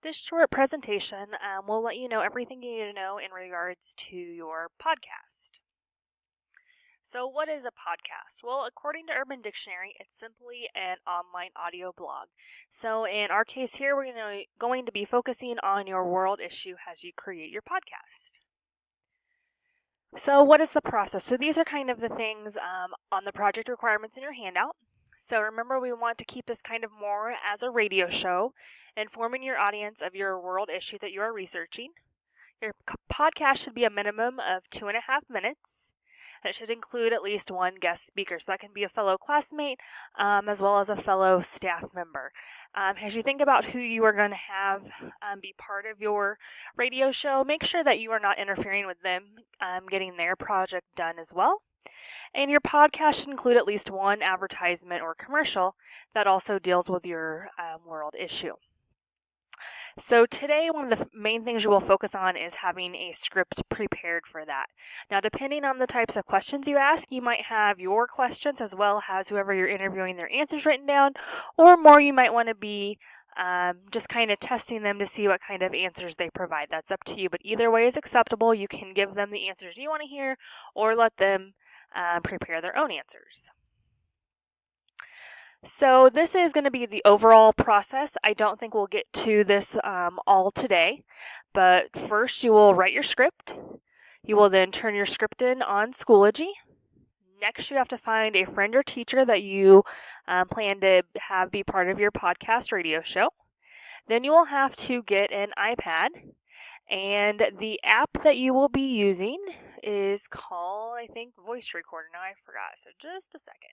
This short presentation will let you know everything you need to know in regards to your podcast. So, what is a podcast? Well, according to Urban Dictionary, it's simply an online audio blog. So, in our case here, we're going to be focusing on your world issue as you create your podcast. So, what is the process? So, these are kind of the things on the project requirements in your handout. So, remember, we want to keep this kind of more as a radio show, informing your audience of your world issue that you are researching. Your podcast should be a minimum of 2.5 minutes. It should include at least one guest speaker. So that can be a fellow classmate as well as a fellow staff member. As you think about who you are going to have be part of your radio show, make sure that you are not interfering with them getting their project done as well. And your podcast should include at least one advertisement or commercial that also deals with your world issue. So today, one of the main things you will focus on is having a script prepared for that. Now, depending on the types of questions you ask, you might have your questions as well as whoever you're interviewing their answers written down, or more you might want to be just kind of testing them to see what kind of answers they provide. That's up to you, but either way is acceptable. You can give them the answers you want to hear or let them prepare their own answers. So this is going to be the overall process. I don't think we'll get to this all today, but first you will write your script. You will then turn your script in on Schoology. Next, you have to find a friend or teacher that you plan to have be part of your podcast radio show. Then you will have to get an iPad, and the app that you will be using is called, I think, Voice Recorder. Now I forgot, so just a second.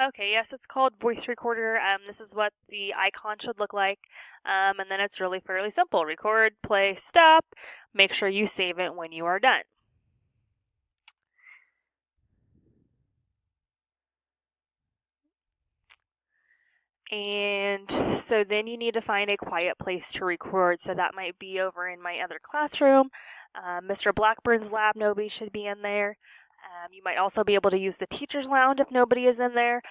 Okay, yes, it's called Voice Recorder. This is what the icon should look like. And then it's really fairly simple. Record, play, stop. Make sure you save it when you are done. And so then you need to find a quiet place to record. So that might be over in my other classroom. Mr. Blackburn's lab, nobody should be in there. You might also be able to use the teacher's lounge if nobody is in there,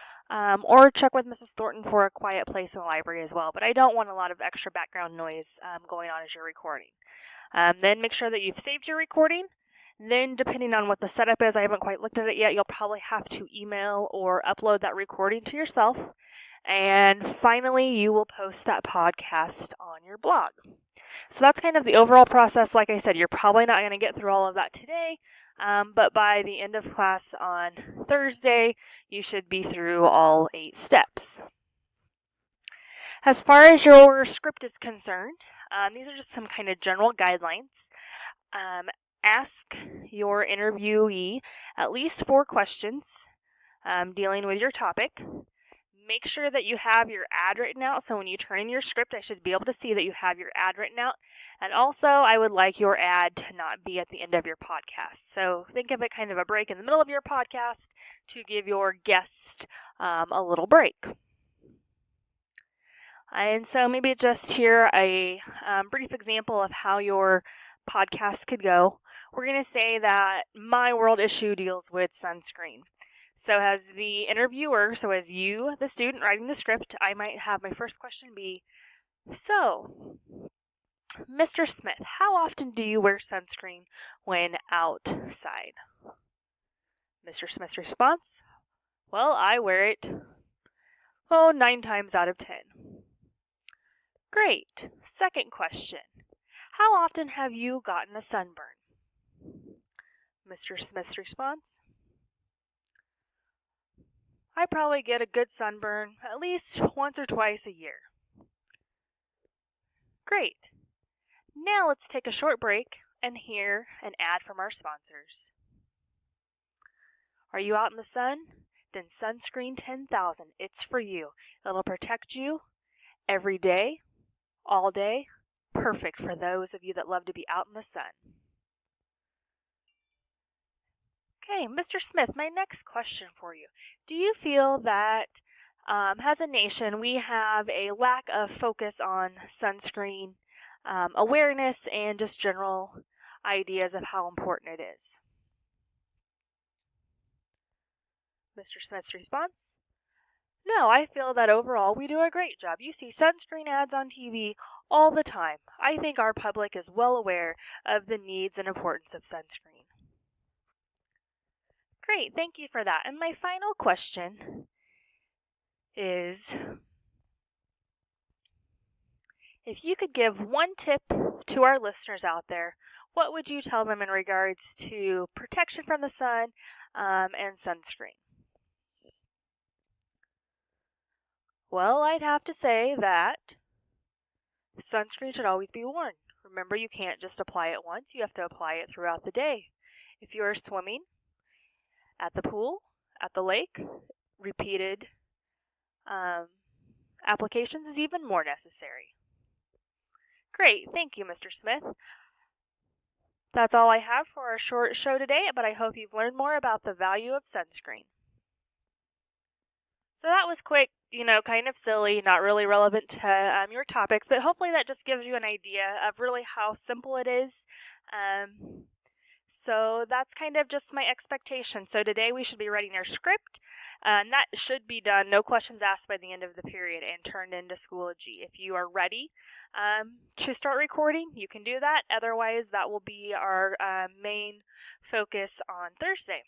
or check with Mrs. Thornton for a quiet place in the library as well. But I don't want a lot of extra background noise going on as you're recording. Then make sure that you've saved your recording. Then, depending on what the setup is, I haven't quite looked at it yet, you'll probably have to email or upload that recording to yourself. And finally, you will post that podcast on your blog. So that's kind of the overall process. Like I said, you're probably not going to get through all of that today, but by the end of class on Thursday, you should be through all 8 steps. As far as your script is concerned, these are just some kind of general guidelines. Ask your interviewee at least 4 questions dealing with your topic. Make sure that you have your ad written out, so when you turn in your script, I should be able to see that you have your ad written out. And also, I would like your ad to not be at the end of your podcast. So think of it kind of a break in the middle of your podcast to give your guest a little break. And so maybe just here a brief example of how your podcast could go. We're going to say that my world issue deals with sunscreen. So as the interviewer, so as you, the student writing the script, I might have my first question be, so, Mr. Smith, how often do you wear sunscreen when outside? Mr. Smith's response, well, I wear it, 9 times out of 10. Great. Second question, how often have you gotten a sunburn? Mr. Smith's response, I probably get a good sunburn at least once or twice a year. Great. Now let's take a short break and hear an ad from our sponsors. Are you out in the sun? Then Sunscreen 10,000. It's for you. It'll protect you every day, all day. Perfect for those of you that love to be out in the sun. Okay, Mr. Smith, my next question for you. Do you feel that as a nation we have a lack of focus on sunscreen awareness and just general ideas of how important it is? Mr. Smith's response, No, I feel that overall we do a great job. You see sunscreen ads on TV all the time. I think our public is well aware of the needs and importance of sunscreen. Great, thank you for that. And my final question is, if you could give one tip to our listeners out there, what would you tell them in regards to protection from the sun and sunscreen? Well, I'd have to say that sunscreen should always be worn. Remember, you can't just apply it once, you have to apply it throughout the day. If you're swimming at the pool, at the lake, repeated applications is even more necessary. Great, thank you, Mr. Smith. That's all I have for our short show today, but I hope you've learned more about the value of sunscreen. So that was quick, kind of silly, not really relevant to your topics, but hopefully that just gives you an idea of really how simple it is. So that's kind of just my expectation. So today we should be writing our script, and that should be done, no questions asked by the end of the period, and turned into Schoology. If you are ready to start recording, you can do that. Otherwise, that will be our main focus on Thursday.